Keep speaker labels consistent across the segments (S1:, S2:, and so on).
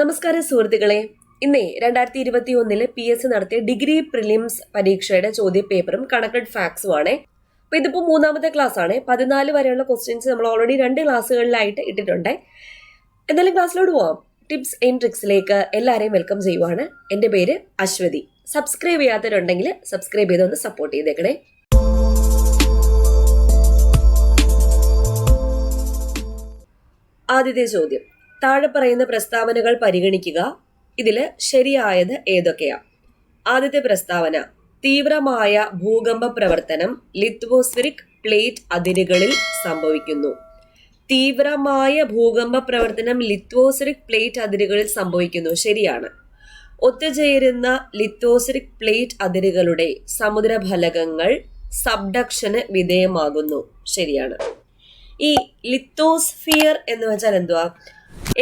S1: നമസ്കാരം സുഹൃത്തുക്കളെ. ഇന്നേ 2021 PSC നടത്തിയ ഡിഗ്രി പ്രിലിംസ് പരീക്ഷയുടെ ചോദ്യപേപ്പറും കണക്റ്റഡ് ഫാക്ട്സും ആണ്. അപ്പൊ ഇതിപ്പോ മൂന്നാമത്തെ ക്ലാസ് ആണ്. 14 വരെയുള്ള ക്വസ്റ്റ്യൻസ് നമ്മൾ ഓൾറെഡി 2 ക്ലാസ്സുകളിലായിട്ട് ഇട്ടിട്ടുണ്ട്. എന്തായാലും ക്ലാസ്സിലോട്ട് പോവാം. ടിപ്സ് ആൻഡ് ട്രിക്സിലേക്ക് എല്ലാവരെയും വെൽക്കം ചെയ്യുവാണ്. എൻ്റെ പേര് അശ്വതി. സബ്സ്ക്രൈബ് ചെയ്യാത്തവരുണ്ടെങ്കിൽ സബ്സ്ക്രൈബ് ചെയ്തൊന്ന് സപ്പോർട്ട് ചെയ്തേക്കണേ. ആദ്യത്തെ ചോദ്യം, താഴെ പറയുന്ന പ്രസ്താവനകൾ പരിഗണിക്കുക. ഇതില് ശരിയായത് ഏതൊക്കെയാ? ആദ്യത്തെ പ്രസ്താവന, തീവ്രമായ ഭൂകമ്പ പ്രവർത്തനം ലിത്വോസ്ഫിറിക് പ്ലേറ്റ് അതിരുകളിൽ സംഭവിക്കുന്നു. തീവ്രമായ ഭൂകമ്പ പ്രവർത്തനം ലിത്വോസ്ഫിറിക് പ്ലേറ്റ് അതിരുകളിൽ സംഭവിക്കുന്നു. ശരിയാണ്. ഒത്തുചേരുന്ന ലിത്വോസ്ഫിറിക് പ്ലേറ്റ് അതിരുകളുടെ സമുദ്രഫലകങ്ങൾ സബ്ഡക്ഷന് വിധേയമാകുന്നു. ശരിയാണ്. ഈ ലിത്തോസ്ഫിയർ എന്ന് വെച്ചാൽ എന്തുവാ?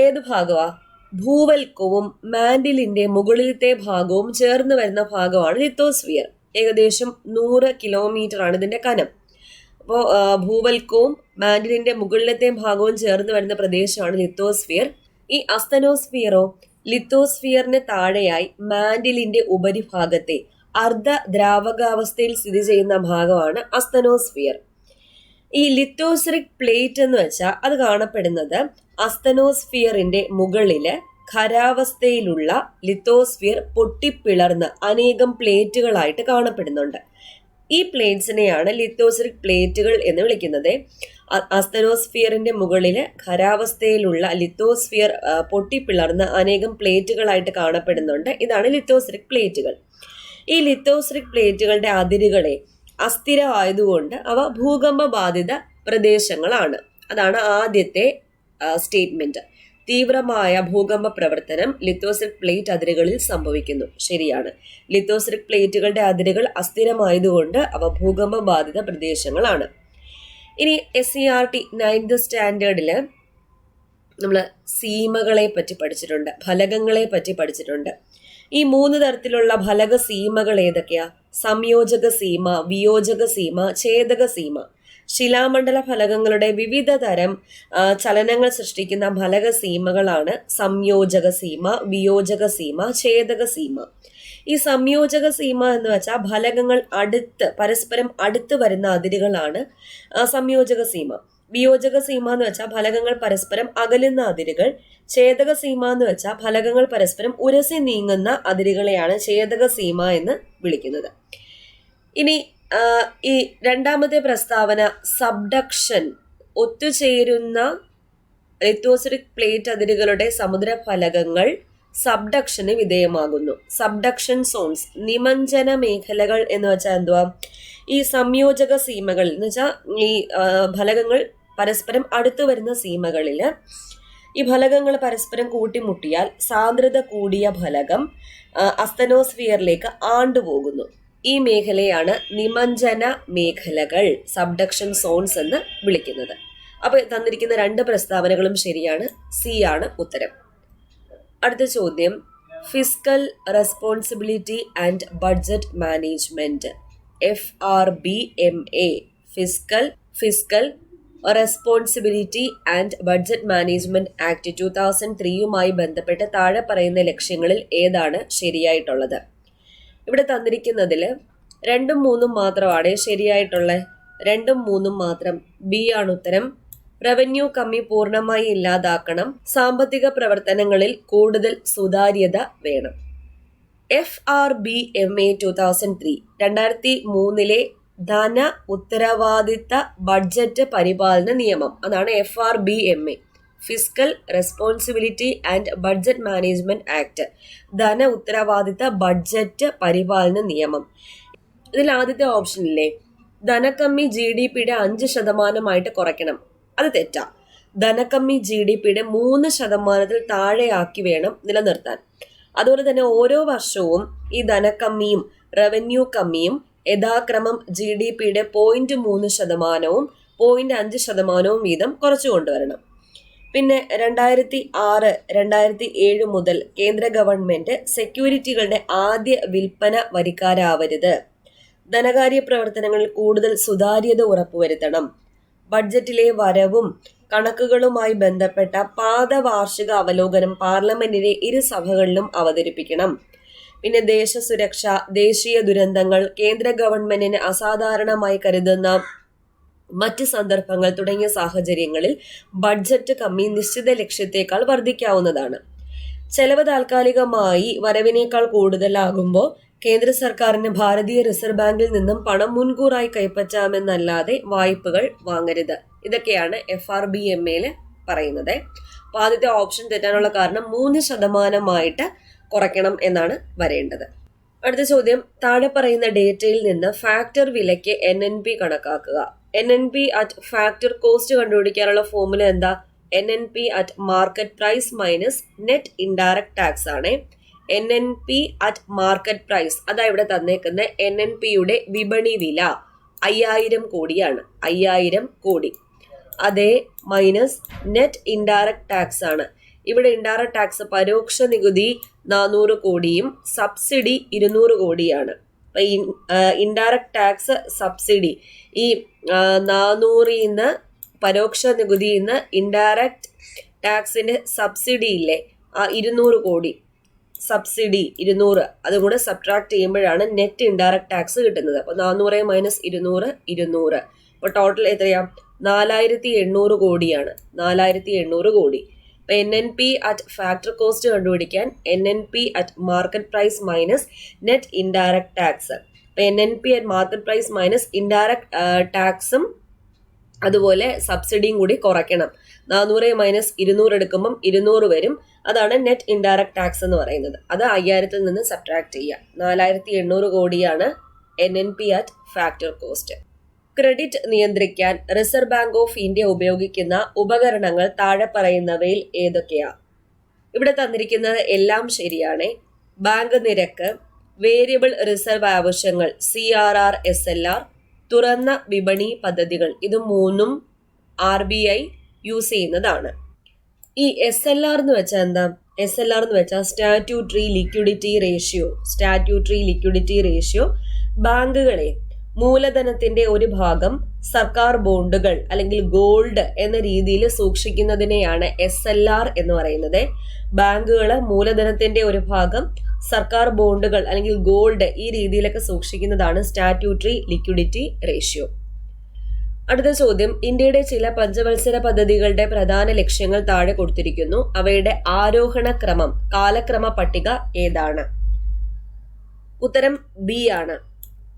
S1: ഏത് ഭാഗമാ? ഭൂവൽക്കവും മാൻഡിലിന്റെ മുകളിലത്തെ ഭാഗവും ചേർന്ന് വരുന്ന ഭാഗമാണ് ലിത്തോസ്ഫിയർ. ഏകദേശം 100 കിലോമീറ്റർ ആണ് ഇതിന്റെ കനം. അപ്പോൾ ഭൂവൽക്കവും മാൻഡിലിന്റെ മുകളിലത്തെ ഭാഗവും ചേർന്ന് വരുന്ന പ്രദേശമാണ് ലിത്തോസ്ഫിയർ. ഈ അസ്തനോസ്ഫിയറോ? ലിത്തോസ്ഫിയറിന് താഴെയായി മാൻഡിലിന്റെ ഉപരിഭാഗത്തെ അർദ്ധ ദ്രാവകാവസ്ഥയിൽ സ്ഥിതി ചെയ്യുന്ന ഭാഗമാണ് അസ്തനോസ്ഫിയർ. ഈ ലിത്തോസ്ഫിറിക് പ്ലേറ്റ് എന്ന് വെച്ചാൽ അത് കാണപ്പെടുന്നത് അസ്തനോസ്ഫിയറിന്റെ മുകളില് ഖരാവസ്ഥയിലുള്ള ലിത്തോസ്ഫിയർ പൊട്ടിപ്പിളർന്ന് അനേകം പ്ലേറ്റുകളായിട്ട് കാണപ്പെടുന്നുണ്ട്. ഈ പ്ലേറ്റ്സിനെയാണ് ലിത്തോസ്ഫിറിക് പ്ലേറ്റുകൾ എന്ന് വിളിക്കുന്നത്. അസ്തനോസ്ഫിയറിന്റെ മുകളില് ഖരാവസ്ഥയിലുള്ള ലിത്തോസ്ഫിയർ പൊട്ടിപ്പിളർന്ന് അനേകം പ്ലേറ്റുകളായിട്ട് കാണപ്പെടുന്നുണ്ട്. ഇതാണ് ലിത്തോസ്ഫിറിക് പ്ലേറ്റുകൾ. ഈ ലിത്തോസ്ഫിറിക് പ്ലേറ്റുകളുടെ അതിരുകളെ അസ്ഥിരമായതുകൊണ്ട് അവ ഭൂകമ്പ ബാധിത പ്രദേശങ്ങളാണ്. അതാണ് ആദ്യത്തെ സ്റ്റേറ്റ്മെന്റ്. തീവ്രമായ ഭൂകമ്പ പ്രവർത്തനം ലിത്തോസ്ഫിറിക് പ്ലേറ്റ് അതിരുകളിൽ സംഭവിക്കുന്നു. ശരിയാണ്. ലിത്തോസ്ഫിറിക് പ്ലേറ്റുകളുടെ അതിരുകൾ അസ്ഥിരമായതുകൊണ്ട് അവ ഭൂകമ്പ ബാധിത പ്രദേശങ്ങളാണ്. ഇനി SCERT 9th സ്റ്റാൻഡേർഡില് നമ്മൾ സീമകളെ പറ്റി പഠിച്ചിട്ടുണ്ട്, ഫലകങ്ങളെ പറ്റി പഠിച്ചിട്ടുണ്ട്. ഈ 3 തരത്തിലുള്ള ഫലക സീമകൾ ഏതൊക്കെയാ? സംയോജക സീമ, വിയോജക സീമ, ഛേദക സീമ. ശിലാമണ്ഡല ഫലകങ്ങളുടെ വിവിധ തരം ചലനങ്ങൾ സൃഷ്ടിക്കുന്ന ഫലക സീമകളാണ് സംയോജക സീമ, വിയോജക സീമ, ഛേദക സീമ. ഈ സംയോജക സീമ എന്ന് വെച്ചാൽ ഫലകങ്ങൾ പരസ്പരം അടുത്ത് വരുന്ന അതിരുകളാണ് സംയോജക സീമ. വിയോജക സീമ എന്ന് വെച്ചാൽ ഫലകങ്ങൾ പരസ്പരം അകലുന്ന അതിരുകൾ. ഛേദക സീമ എന്ന് വെച്ചാൽ ഫലകങ്ങൾ പരസ്പരം ഉരസി നീങ്ങുന്ന അതിരുകളെയാണ് ഛേദക സീമ എന്ന് വിളിക്കുന്നത്. ഇനി ഈ രണ്ടാമത്തെ പ്രസ്താവന, സബ്ഡക്ഷൻ, ഒത്തുചേരുന്ന ലിത്തോസ്ഫിറിക് പ്ലേറ്റ് അതിരുകളുടെ സമുദ്രഫലകങ്ങൾ സബ്ഡക്ഷന് വിധേയമാകുന്നു. സബ്ഡക്ഷൻ സോൺസ്, നിമഞ്ജന മേഖലകൾ എന്ന് വെച്ചാൽ എന്തുവാ? ഈ സംയോജക സീമകൾ എന്ന് വെച്ചാൽ ഈ ഫലകങ്ങൾ പരസ്പരം അടുത്തു വരുന്ന സീമകളിൽ ഈ ഫലകങ്ങൾ പരസ്പരം കൂട്ടിമുട്ടിയാൽ സാന്ദ്രത കൂടിയ ഫലകം അസ്തനോസ്ഫിയറിലേക്ക് ആണ്ടുപോകുന്നു. ഈ മേഖലയാണ് നിമഞ്ജന മേഖലകൾ, സബ്ഡക്ഷൻ സോൺസ് എന്ന് വിളിക്കുന്നത്. അപ്പൊ തന്നിരിക്കുന്ന 2 പ്രസ്താവനകളും ശരിയാണ്. സി ആണ് ഉത്തരം. അടുത്ത ചോദ്യം, fiscal responsibility and budget management FRBMA, fiscal responsibility and budget management act 2003 ബന്ധപ്പെട്ട് താഴെ പറയുന്ന ലക്ഷ്യങ്ങളിൽ ഏതാണ് ശരിയായിട്ടുള്ളത്? ഇവിടെ തന്നിരിക്കുന്നതിൽ 2ഉം 3ഉം മാത്രമാണ് ശരിയായിട്ടുള്ളത്. 2ഉം 3ഉം മാത്രം. ബി ആണ് ഉത്തരം. റവന്യൂ കമ്മി പൂർണ്ണമായി ഇല്ലാതാക്കണം. സാമ്പത്തിക പ്രവർത്തനങ്ങളിൽ കൂടുതൽ സുതാര്യത വേണം. FRBMA 2003 2003 ധന ഉത്തരവാദിത്ത ബഡ്ജറ്റ് പരിപാലന നിയമം. അതാണ് FRBMA, fiscal responsibility and budget management act, ധന ഉത്തരവാദിത്ത ബഡ്ജറ്റ് പരിപാലന നിയമം. ഇതിൽ ആദ്യത്തെ ഓപ്ഷനില്ലേ, ധനക്കമ്മി GDPയുടെ 5% കുറയ്ക്കണം. അത് തെറ്റാ. ധനക്കമ്മി GDPയുടെ 3% താഴെയാക്കി വേണം നിലനിർത്താൻ. അതുപോലെ തന്നെ ഓരോ വർഷവും ഈ ധനക്കമ്മിയും റവന്യൂ കമ്മിയും യഥാക്രമം GDPയുടെ 0.3%, 0.5% വീതം കുറച്ചു കൊണ്ടുവരണം. പിന്നെ 2006, 2007 മുതൽ കേന്ദ്ര ഗവൺമെന്റ് സെക്യൂരിറ്റികളുടെ ആദ്യ വിൽപ്പന വരിക്കാരാവരുത്. ധനകാര്യ പ്രവർത്തനങ്ങളിൽ കൂടുതൽ സുതാര്യത ഉറപ്പുവരുത്തണം. ബഡ്ജറ്റിലെ വരവും കണക്കുകളുമായി ബന്ധപ്പെട്ട പാദവാർഷിക അവലോകനം പാർലമെന്റിലെ ഇരുസഭകളിലും അവതരിപ്പിക്കണം. പിന്നെ ദേശസുരക്ഷ, ദേശീയ ദുരന്തങ്ങൾ, കേന്ദ്ര ഗവൺമെന്റിന് അസാധാരണമായി കരുതുന്ന മറ്റ് സന്ദർഭങ്ങൾ തുടങ്ങിയ സാഹചര്യങ്ങളിൽ ബഡ്ജറ്റ് കമ്മി നിശ്ചിത ലക്ഷ്യത്തേക്കാൾ വർദ്ധിക്കാവുന്നതാണ്. ചെലവ് താൽക്കാലികമായി വരവിനേക്കാൾ കൂടുതലാകുമ്പോൾ കേന്ദ്ര സർക്കാരിന് ഭാരതീയ റിസർവ് ബാങ്കിൽ നിന്നും പണം മുൻകൂറായി കൈപ്പറ്റാമെന്നല്ലാതെ വായ്പകൾ വാങ്ങരുത്. ഇതൊക്കെയാണ് FRBMA പറയുന്നത്. അപ്പൊ ആദ്യത്തെ ഓപ്ഷൻ തെറ്റാനുള്ള കാരണം 3% കുറയ്ക്കണം എന്നാണ് വരേണ്ടത്. അടുത്ത ചോദ്യം, താഴെ പറയുന്ന ഡേറ്റയിൽ നിന്ന് ഫാക്ടർ വിലയ്ക്ക് NNP കണക്കാക്കുക. NNP at ഫാക്ടർ കോസ്റ്റ് കണ്ടുപിടിക്കാനുള്ള ഫോർമുല എന്താ? NNP at market price minus net indirect tax ആണ്. NNP at മാർക്കറ്റ് പ്രൈസ്, അതാ ഇവിടെ തന്നേക്കുന്ന NNPയുടെ വിപണി വില 5000 കോടിയാണ്. 5000 കോടി. അതേ മൈനസ് നെറ്റ് ഇൻഡയറക്ട് ടാക്സ് ആണ്. ഇവിടെ ഇൻഡയറക്ട് ടാക്സ് പരോക്ഷ നികുതി 400 കോടിയും സബ്സിഡി 200 കോടിയാണ്. അപ്പൊ ഇൻഡയറക്ട് ടാക്സ് സബ്സിഡി ഈ 400 പരോക്ഷ നികുതിയിൽ ഇൻഡയറക്ട് ടാക്സിന്റെ സബ്സിഡി ഇല്ലേ, ആ 200 കോടി സബ്സിഡി 200 അതും കൂടെ സബ്ട്രാക്ട് ചെയ്യുമ്പോഴാണ് നെറ്റ് ഇൻഡയറക്ട് ടാക്സ് കിട്ടുന്നത്. അപ്പൊ 400 മൈനസ് 200. അപ്പൊ ടോട്ടൽ എത്രയാ? 4800 കോടിയാണ്. 4800 കോടി. അപ്പൊ NNP at ഫാക്ടർ കോസ്റ്റ് കണ്ടുപിടിക്കാൻ NNP at market price minus net indirect tax. അപ്പൊ NNP at market price minus indirect ടാക്സും അതുപോലെ സബ്സിഡിയും കൂടി കുറയ്ക്കണം. 400 മൈനസ് 200 എടുക്കുമ്പം 200 വരും. അതാണ് നെറ്റ് ഇൻഡയറക്ട് ടാക്സ് എന്ന് പറയുന്നത്. അത് 5000 നിന്ന് സബ്ട്രാക്ട് ചെയ്യുക. 4800 കോടിയാണ് NNP at factor cost. Credit നിയന്ത്രിക്കാൻ റിസർവ് ബാങ്ക് ഓഫ് ഇന്ത്യ ഉപയോഗിക്കുന്ന ഉപകരണങ്ങൾ താഴെ പറയുന്നവയിൽ ഏതൊക്കെയാ? ഇവിടെ തന്നിരിക്കുന്നത് എല്ലാം ശരിയാണ്. ബാങ്ക് നിരക്ക്, വേരിയബിൾ റിസർവ് ആവശ്യങ്ങൾ CRR SLR, തുറന്ന വിപണി പദ്ധതികൾ, ഇത് മൂന്നും RBI യൂസ് ചെയ്യുന്നതാണ്. ഈ SLR എന്ന് വെച്ചാൽ എന്താ? SLR എന്ന് വെച്ചാൽ സ്റ്റാറ്റ്യൂട്ടറി ലിക്വിഡിറ്റി റേഷ്യോ. ബാങ്കുകളെ മൂലധനത്തിന്റെ ഒരു ഭാഗം സർക്കാർ ബോണ്ടുകൾ അല്ലെങ്കിൽ ഗോൾഡ് എന്ന രീതിയിൽ സൂക്ഷിക്കുന്നതിനെയാണ് SLR എന്ന് പറയുന്നത്. ബാങ്കുകള് മൂലധനത്തിന്റെ ഒരു ഭാഗം സർക്കാർ ബോണ്ടുകൾ അല്ലെങ്കിൽ ഗോൾഡ് ഈ രീതിയിലൊക്കെ സൂക്ഷിക്കുന്നതാണ് സ്റ്റാറ്റ്യൂട്ടറി ലിക്വിഡിറ്റി റേഷ്യോ. അടുത്ത ചോദ്യം, ഇന്ത്യയുടെ ചില പഞ്ചവത്സര പദ്ധതികളുടെ പ്രധാന ലക്ഷ്യങ്ങൾ താഴെ കൊടുത്തിരിക്കുന്നു. അവയുടെ ആരോഹണ ക്രമം, കാലക്രമ പട്ടിക ഏതാണ്? ഉത്തരം B ആണ്.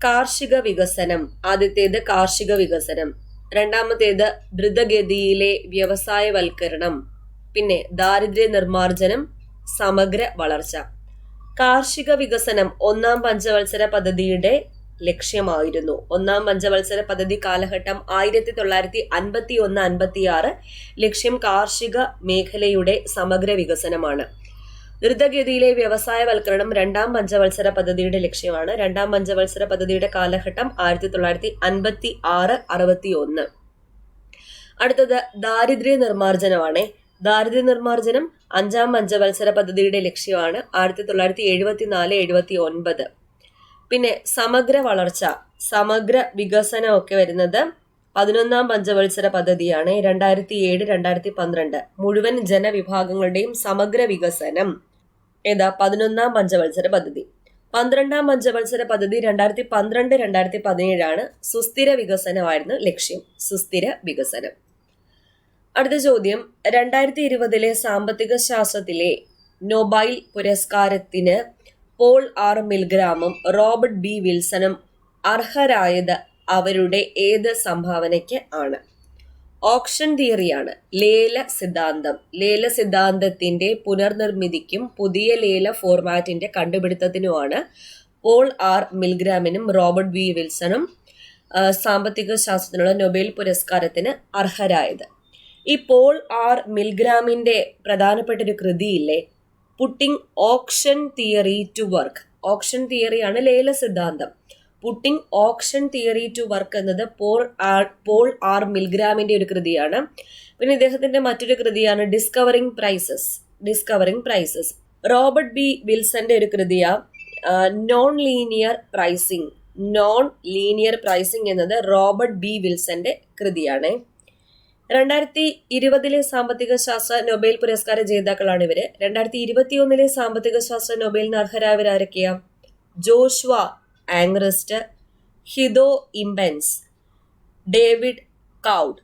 S1: കാർഷിക വികസനം. ആദ്യത്തേത് കാർഷിക വികസനം, രണ്ടാമത്തേത് ദ്രുതഗതിയിലെ വ്യവസായവൽക്കരണം, പിന്നെ ദാരിദ്ര്യ നിർമ്മാർജ്ജനം, സമഗ്ര വളർച്ച. കാർഷിക വികസനം ഒന്നാം പഞ്ചവത്സര പദ്ധതിയുടെ ലക്ഷ്യമായിരുന്നു. ഒന്നാം പഞ്ചവത്സര പദ്ധതി കാലഘട്ടം 1951-56. ലക്ഷ്യം കാർഷിക മേഖലയുടെ സമഗ്ര വികസനമാണ്. ദ്രുതഗതിയിലെ വ്യവസായവൽക്കരണം രണ്ടാം പഞ്ചവത്സര പദ്ധതിയുടെ ലക്ഷ്യമാണ്. രണ്ടാം പഞ്ചവത്സര പദ്ധതിയുടെ കാലഘട്ടം 1956-61. അടുത്തത് ദാരിദ്ര്യ നിർമ്മാർജ്ജനമാണ്. ദാരിദ്ര്യ നിർമ്മാർജ്ജനം അഞ്ചാം പഞ്ചവത്സര പദ്ധതിയുടെ ലക്ഷ്യമാണ്. 1974-79. പിന്നെ സമഗ്ര വളർച്ച, സമഗ്ര വികസനം ഒക്കെ വരുന്നത് 11ാം പഞ്ചവത്സര പദ്ധതിയാണ്. 2007-2012. മുഴുവൻ ജനവിഭാഗങ്ങളുടെയും സമഗ്ര വികസനം ഏതാ? 11ാം പഞ്ചവത്സര പദ്ധതി. 12ാം പഞ്ചവത്സര പദ്ധതി 2012-2017 സുസ്ഥിര വികസനമായിരുന്നു ലക്ഷ്യം. സുസ്ഥിര വികസനം. അടുത്ത ചോദ്യം, 2020 സാമ്പത്തിക ശാസ്ത്രത്തിലെ നൊബൈൽ പുരസ്കാരത്തിന് പോൾ R. മിൽഗ്രാമും റോബർട്ട് B. വിൽസണും അർഹരായത് അവരുടെ ഏത് സംഭാവനയ്ക്ക് ആണ്? ഓപ്ഷൻ തിയറിയാണ്. ലേല സിദ്ധാന്തം. ലേല സിദ്ധാന്തത്തിന്റെ പുനർനിർമ്മിതിക്കും പുതിയ ലേല ഫോർമാറ്റിന്റെ കണ്ടുപിടുത്തത്തിനുമാണ് പോൾ R. മിൽഗ്രാമിനും റോബർട്ട് B. വിൽസണും സാമ്പത്തിക ശാസ്ത്രത്തിനുള്ള നൊബേൽ പുരസ്കാരത്തിന് അർഹരായത്. ഈ പോൾ R. മിൽഗ്രാമിന്റെ പ്രധാനപ്പെട്ട ഒരു കൃതിയില്ലേ, putting option theory to work. Option തിയറിയാണ് ലേല സിദ്ധാന്തം. പുട്ടിംഗ് ഓപ്ഷൻ തിയറി ടു വർക്ക് എന്നത് പോൾ R. മിൽഗ്രാമിന്റെ ഒരു കൃതിയാണ്. പിന്നെ ഇദ്ദേഹത്തിന്റെ മറ്റൊരു കൃതിയാണ് ഡിസ്കവറിംഗ് പ്രൈസസ്. Robert B. വിൽസന്റെ ഒരു കൃതിയാ നോൺ ലീനിയർ പ്രൈസിംഗ് എന്നത് റോബർട്ട് B. വിൽസന്റെ കൃതിയാണ്. 2020 സാമ്പത്തിക ശാസ്ത്ര നൊബേൽ പുരസ്കാര ജേതാക്കളാണ് ഇവര്. 2021 സാമ്പത്തിക ശാസ്ത്ര നൊബേലിന് അർഹരായവരാരൊക്കെയാ? ജോഷ്വ ആംഗ്രസ്റ്റ്, ഹിദോ ഇംബെൻസ്, ഡേവിഡ് കൗഡ്,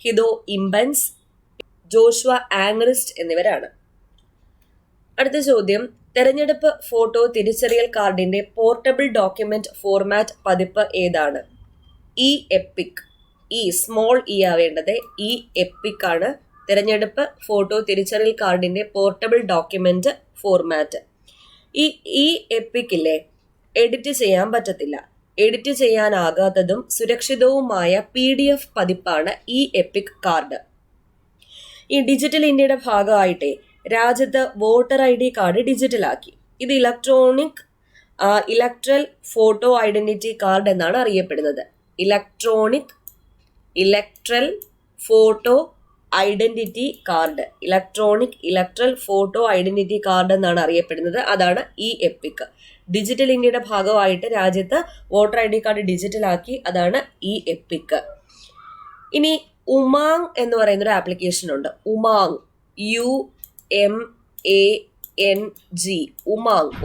S1: ഹിദോ ഇംബെൻസ്, ജോഷ്വ ആംഗ്രസ്റ്റ് എന്നിവരാണ്. അടുത്ത ചോദ്യം, തെരഞ്ഞെടുപ്പ് ഫോട്ടോ തിരിച്ചറിയൽ കാർഡിന്റെ പോർട്ടബിൾ ഡോക്യുമെന്റ് ഫോർമാറ്റ് പതിപ്പ് ഏതാണ്? E EPIC. സ്മോൾ ഇ ആവേണ്ടത്. ഇ എപ്പിക് ആണ് തെരഞ്ഞെടുപ്പ് ഫോട്ടോ തിരിച്ചറിയൽ കാർഡിന്റെ പോർട്ടബിൾ ഡോക്യുമെന്റ് ഫോർമാറ്റ്. ഈ എപ്പിക്കില്ലേ, എഡിറ്റ് ചെയ്യാൻ പറ്റത്തില്ല. എഡിറ്റ് ചെയ്യാനാകാത്തതും സുരക്ഷിതവുമായ PDF പതിപ്പാണ് ഈ എപ്പിക് കാർഡ്. ഈ ഡിജിറ്റൽ ഇന്ത്യയുടെ ഭാഗമായിട്ടേ രാജ്യത്ത് വോട്ടർ ID കാർഡ് ഡിജിറ്റലാക്കി. ഇത് ഇലക്ട്രൽ ഫോട്ടോ ഐഡന്റിറ്റി കാർഡ് എന്നാണ് അറിയപ്പെടുന്നത്. ഇലക്ട്രൽ ഫോട്ടോ ഐഡന്റിറ്റി കാർഡ് എന്നാണ് അറിയപ്പെടുന്നത്. അതാണ് ഈ എപ്പിക്. ഡിജിറ്റൽ ഇന്ത്യയുടെ ഭാഗമായിട്ട് രാജ്യത്ത് വോട്ടർ ID കാർഡ് ഡിജിറ്റലാക്കി. അതാണ് ഈ എപ്പിക്. ഇനി ഉമാങ് എന്ന് പറയുന്ന ഒരു ആപ്ലിക്കേഷൻ ഉണ്ട്. UMANG, UMANG.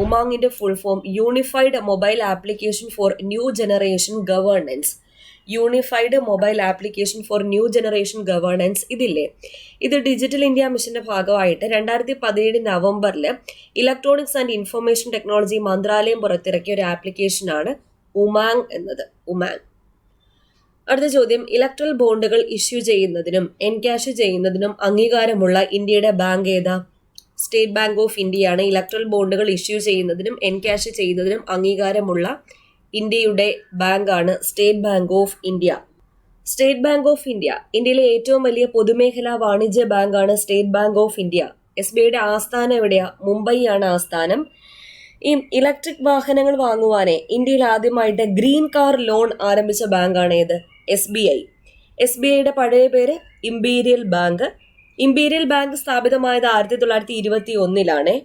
S1: ഉമാങ്ങിന്റെ full form unified mobile application for new generation governance. ഇതില്ലേ, ഇത് ഡിജിറ്റൽ ഇന്ത്യ മിഷന്റെ ഭാഗമായിട്ട് 2017 നവംബറിൽ ഇലക്ട്രോണിക്സ് ആൻഡ് ഇൻഫർമേഷൻ ടെക്നോളജി മന്ത്രാലയം പുറത്തിറക്കിയ ഒരു ആപ്ലിക്കേഷനാണ് ഉമാങ് എന്നത്. അടുത്ത ചോദ്യം, ഇലക്ട്രൽ ബോണ്ടുകൾ ഇഷ്യൂ ചെയ്യുന്നതിനും എൻകാഷ് ചെയ്യുന്നതിനും അംഗീകാരമുള്ള ഇന്ത്യയുടെ ബാങ്ക് ഏതാ? സ്റ്റേറ്റ് ബാങ്ക് ഓഫ് ഇന്ത്യയാണ് ഇലക്ട്രൽ ബോണ്ടുകൾ ഇഷ്യൂ ചെയ്യുന്നതിനും എൻകാഷ് ചെയ്യുന്നതിനും അംഗീകാരമുള്ള ഇന്ത്യയുടെ ബാങ്കാണ് സ്റ്റേറ്റ് ബാങ്ക് ഓഫ് ഇന്ത്യ. ഇന്ത്യയിലെ ഏറ്റവും വലിയ പൊതുമേഖലാ വാണിജ്യ ബാങ്കാണ് സ്റ്റേറ്റ് ബാങ്ക് ഓഫ് ഇന്ത്യ. SBIയുടെ ആസ്ഥാനം എവിടെയാ? മുംബൈ ആണ് ആസ്ഥാനം. ഈ ഇലക്ട്രിക് വാഹനങ്ങൾ വാങ്ങുവാനേ ഇന്ത്യയിൽ ആദ്യമായിട്ട് ഗ്രീൻ കാർ ലോൺ ആരംഭിച്ച ബാങ്കാണ് ഏത്? SBIയുടെ പഴയ പേര് ഇംപീരിയൽ ബാങ്ക് സ്ഥാപിതമായത് 1921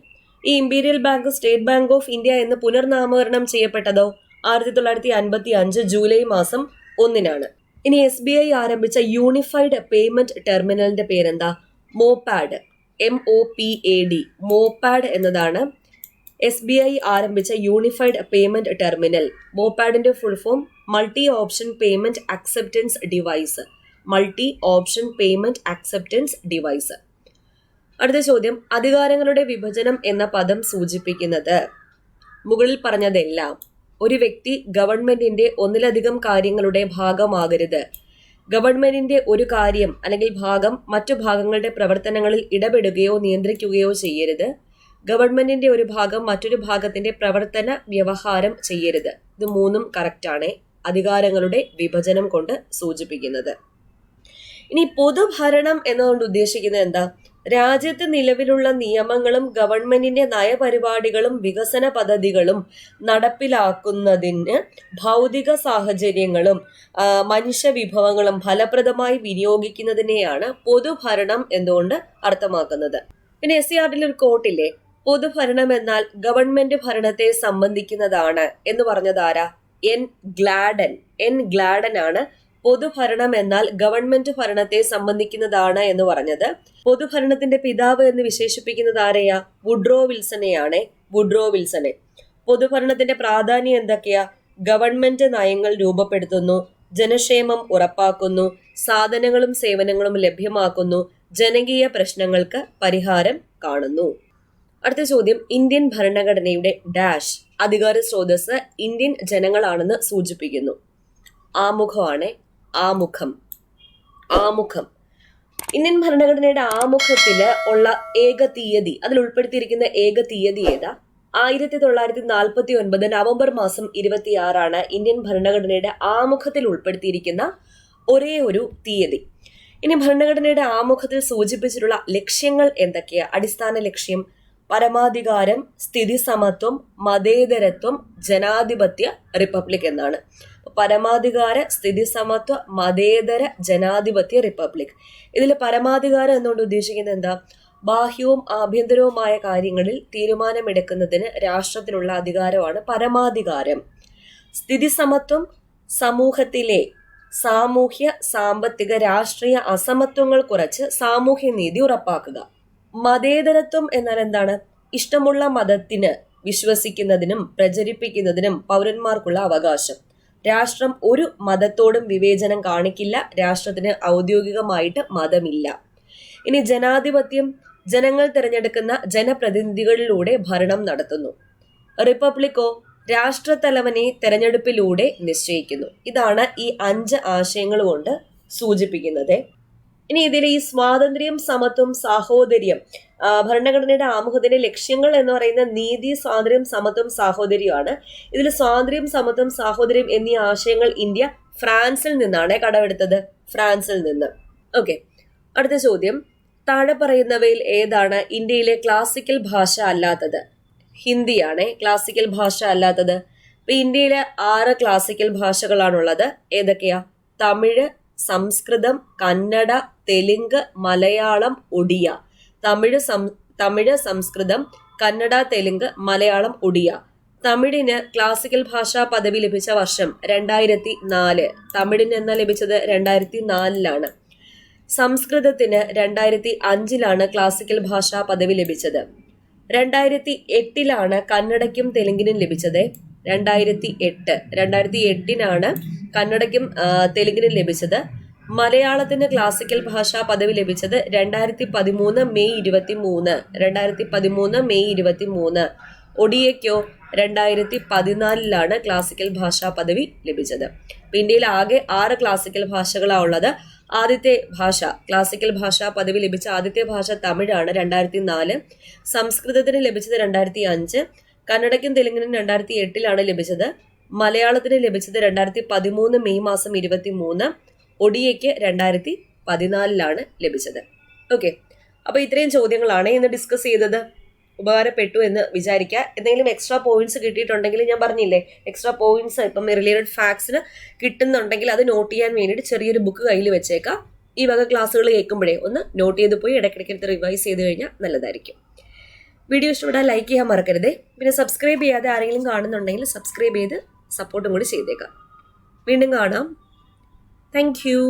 S1: ഈ imperial bank state bank of India എന്ന് പുനർനാമകരണം ചെയ്യപ്പെട്ടതോ 1955 ജൂലൈ മാസം 1 ഇനി SBI ആരംഭിച്ച യൂണിഫൈഡ് പേയ്മെന്റ് ടെർമിനലിന്റെ പേരെന്താ? മോപാഡ്. MOPAD. മോപാഡ് എന്നതാണ് SBI ആരംഭിച്ച യൂണിഫൈഡ് പേയ്മെന്റ് ടെർമിനൽ. മോപാഡിന്റെ full form multi option payment acceptance device. അടുത്ത ചോദ്യം, അധികാരങ്ങളുടെ വിഭജനം എന്ന പദം സൂചിപ്പിക്കുന്നത് മുകളിൽ പറഞ്ഞതെല്ലാം. ഒരു വ്യക്തി ഗവൺമെന്റിന്റെ ഒന്നിലധികം കാര്യങ്ങളുടെ ഭാഗമാകരുത്. ഗവൺമെന്റിന്റെ ഒരു കാര്യം അല്ലെങ്കിൽ ഭാഗം മറ്റു ഭാഗങ്ങളുടെ പ്രവർത്തനങ്ങളിൽ ഇടപെടുകയോ നിയന്ത്രിക്കുകയോ ചെയ്യരുത്. ഗവൺമെന്റിന്റെ ഒരു ഭാഗം മറ്റൊരു ഭാഗത്തിന്റെ പ്രവർത്തന വ്യവഹാരം ചെയ്യരുത്. ഇത് മൂന്നും കറക്റ്റാണ് അധികാരങ്ങളുടെ വിഭജനം കൊണ്ട് സൂചിപ്പിക്കുന്നത്. ഇനി പൊതുഭരണം എന്നതുകൊണ്ട് ഉദ്ദേശിക്കുന്നത് എന്താ? രാജ്യത്ത് നിലവിലുള്ള നിയമങ്ങളും ഗവൺമെന്റിന്റെ നയപരിപാടികളും വികസന പദ്ധതികളും നടപ്പിലാക്കുന്നതിന് ഭൗതിക സാഹചര്യങ്ങളും മനുഷ്യ വിഭവങ്ങളും ഫലപ്രദമായി വിനിയോഗിക്കുന്നതിനെയാണ് പൊതുഭരണം എന്തുകൊണ്ട് അർത്ഥമാക്കുന്നത്. പിന്നെ SCRTയിൽ ഒരു കോട്ടില്ലേ, പൊതുഭരണം എന്നാൽ ഗവൺമെന്റ് ഭരണത്തെ സംബന്ധിക്കുന്നതാണ് എന്ന് പറഞ്ഞതാരാ? എൻ ഗ്ലാഡൻ ആണ് പൊതുഭരണം എന്നാൽ ഗവൺമെന്റ് ഭരണത്തെ സംബന്ധിക്കുന്നതാണ് എന്ന് പറഞ്ഞത്. പൊതുഭരണത്തിന്റെ പിതാവ് എന്ന് വിശേഷിപ്പിക്കുന്നത് ആരെയാ? വുഡ്രോ വിൽസനെ. പൊതുഭരണത്തിന്റെ പ്രാധാന്യം എന്തൊക്കെയാ? ഗവൺമെന്റ് നയങ്ങൾ രൂപപ്പെടുത്തുന്നു, ജനക്ഷേമം ഉറപ്പാക്കുന്നു, സാധനങ്ങളും സേവനങ്ങളും ലഭ്യമാക്കുന്നു, ജനകീയ പ്രശ്നങ്ങൾക്ക് പരിഹാരം കാണുന്നു. അടുത്ത ചോദ്യം, ഇന്ത്യൻ ഭരണഘടനയുടെ ഡാഷ് അധികാര സ്രോതസ് ഇന്ത്യൻ ജനങ്ങളാണെന്ന് സൂചിപ്പിക്കുന്നു. ആമുഖം. ഇന്ത്യൻ ഭരണഘടനയുടെ ആമുഖത്തില് ഉള്ള ഏക തീയതി, അതിൽ ഉൾപ്പെടുത്തിയിരിക്കുന്ന ഏക തീയതി ഏതാ? 1949 നവംബർ മാസം 26 ഇന്ത്യൻ ഭരണഘടനയുടെ ആമുഖത്തിൽ ഉൾപ്പെടുത്തിയിരിക്കുന്ന ഒരേ ഒരു തീയതി. ഇനി ഭരണഘടനയുടെ ആമുഖത്തിൽ സൂചിപ്പിച്ചിട്ടുള്ള ലക്ഷ്യങ്ങൾ എന്തൊക്കെയാ? അടിസ്ഥാന ലക്ഷ്യം പരമാധികാരം, സ്ഥിതി സമത്വം, മതേതരത്വം, ജനാധിപത്യ റിപ്പബ്ലിക് എന്നാണ്. പരമാധികാര, സ്ഥിതി സമത്വ, മതേതര, ജനാധിപത്യ റിപ്പബ്ലിക്. ഇതിൽ പരമാധികാരം എന്നുകൊണ്ട് ഉദ്ദേശിക്കുന്നത് എന്താ? ബാഹ്യവും ആഭ്യന്തരവുമായ കാര്യങ്ങളിൽ തീരുമാനമെടുക്കുന്നതിന് രാഷ്ട്രത്തിനുള്ള അധികാരമാണ് പരമാധികാരം. സ്ഥിതി സമത്വം, സാമൂഹ്യ സാമ്പത്തിക രാഷ്ട്രീയ അസമത്വങ്ങൾ കുറച്ച് സാമൂഹ്യ നീതി ഉറപ്പാക്കുക. മതേതരത്വം എന്നാൽ എന്താണ്? ഇഷ്ടമുള്ള മതത്തിന് വിശ്വസിക്കുന്നതിനും പ്രചരിപ്പിക്കുന്നതിനും പൗരന്മാർക്കുള്ള അവകാശം. രാഷ്ട്രം ഒരു മതത്തോടും വിവേചനം കാണിക്കില്ല. രാഷ്ട്രത്തിന് ഔദ്യോഗികമായിട്ട് മതമില്ല. ഇനി ജനാധിപത്യം, ജനങ്ങൾ തിരഞ്ഞെടുക്കുന്ന ജനപ്രതിനിധികളിലൂടെ ഭരണം നടത്തുന്നു. റിപ്പബ്ലിക്കോ, രാഷ്ട്രത്തലവനെ തെരഞ്ഞെടുപ്പിലൂടെ നിശ്ചയിക്കുന്നു. ഇതാണ് ഈ 5 ആശയങ്ങൾ കൊണ്ട് സൂചിപ്പിക്കുന്നത്. ഇനി ഇതിൽ ഈ സ്വാതന്ത്ര്യം, സമത്വം, സാഹോദര്യം, ഭരണഘടനയുടെ ആമുഖത്തിന്റെ ലക്ഷ്യങ്ങൾ എന്ന് പറയുന്ന നീതി, സ്വാതന്ത്ര്യം, സമത്വം, സാഹോദര്യമാണ്. ഇതിൽ സ്വാതന്ത്ര്യം, സമത്വം, സാഹോദര്യം എന്നീ ആശയങ്ങൾ ഇന്ത്യ ഫ്രാൻസിൽ നിന്നാണ് കടമെടുത്തത്. ഫ്രാൻസിൽ നിന്ന്. ഓക്കെ, അടുത്ത ചോദ്യം. താഴെ പറയുന്നവയിൽ ഏതാണ് ഇന്ത്യയിലെ ക്ലാസിക്കൽ ഭാഷ അല്ലാത്തത്? ഹിന്ദിയാണ് ക്ലാസിക്കൽ ഭാഷ അല്ലാത്തത്. ഇപ്പൊ ഇന്ത്യയിലെ 6 ക്ലാസിക്കൽ ഭാഷകളാണുള്ളത്. ഏതൊക്കെയാ? തമിഴ്, സംസ്കൃതം, കന്നഡ, തെലുങ്ക്, മലയാളം, ഒഡിയ. തമിഴ്, സംസ്കൃതം, കന്നഡ, തെലുങ്ക്, മലയാളം, ഒഡിയ. തമിഴിന് ക്ലാസിക്കൽ ഭാഷാ പദവി ലഭിച്ച വർഷം 2004. തമിഴിന് എന്നാ ലഭിച്ചത്? 2004 സംസ്കൃതത്തിന് 2005 ക്ലാസിക്കൽ ഭാഷാ പദവി ലഭിച്ചത്. 2008 കന്നഡയ്ക്കും തെലുങ്കിനും ലഭിച്ചത്. 2008 കന്നഡയ്ക്കും തെലുങ്കിനും ലഭിച്ചത്. മലയാളത്തിന് ക്ലാസിക്കൽ ഭാഷാ പദവി ലഭിച്ചത് 2013 മെയ് 23. ഒഡിയയ്ക്കോ 2014 ക്ലാസിക്കൽ ഭാഷാ പദവി ലഭിച്ചത്. ഇന്ത്യയിൽ ആകെ 6 ക്ലാസിക്കൽ ഭാഷകളാണ് ഉള്ളത്. ആദ്യത്തെ ഭാഷ, ക്ലാസിക്കൽ ഭാഷാ പദവി ലഭിച്ച ആദ്യത്തെ ഭാഷ തമിഴാണ്. 2004. സംസ്കൃതത്തിന് ലഭിച്ചത് 2005. കന്നഡയ്ക്കും തെലുങ്കിനും 2008 ലഭിച്ചത്. മലയാളത്തിന് ലഭിച്ചത് 2013 മെയ് 23. ഒഡിയയ്ക്ക് 2014 ലഭിച്ചത്. ഓക്കെ, അപ്പൊ ഇത്രയും ചോദ്യങ്ങളാണ് ഇന്ന് ഡിസ്കസ് ചെയ്തത്. ഉപകാരപ്പെട്ടു എന്ന് വിചാരിക്കുക. എന്തെങ്കിലും എക്സ്ട്രാ പോയിന്റ്സ് കിട്ടിയിട്ടുണ്ടെങ്കിൽ, ഞാൻ പറഞ്ഞില്ലേ എക്സ്ട്രാ പോയിന്റ്സ് ഇപ്പം റിലേറ്റഡ് ഫാക്ട്സിന് കിട്ടുന്നുണ്ടെങ്കിൽ അത് നോട്ട് ചെയ്യാൻ വേണ്ടിയിട്ട് ചെറിയൊരു ബുക്ക് കയ്യിൽ വെച്ചേക്കാം. ഈ വക ക്ലാസ്സുകൾ കേൾക്കുമ്പോഴേ ഒന്ന് നോട്ട് ചെയ്ത് പോയി ഇടയ്ക്കിടയ്ക്ക് റിവൈസ് ചെയ്ത് കഴിഞ്ഞാൽ നല്ലതായിരിക്കും. വീഡിയോ ഇഷ്ടപ്പെട്ടാൽ ലൈക്ക് ചെയ്യാൻ മറക്കരുതേ. പിന്നെ സബ്സ്ക്രൈബ് ചെയ്യാതെ ആരെങ്കിലും കാണുന്നുണ്ടെങ്കിൽ സബ്സ്ക്രൈബ് ചെയ്ത് സപ്പോർട്ടും കൂടി ചെയ്തേക്കാം. വീണ്ടും കാണാം. Thank you.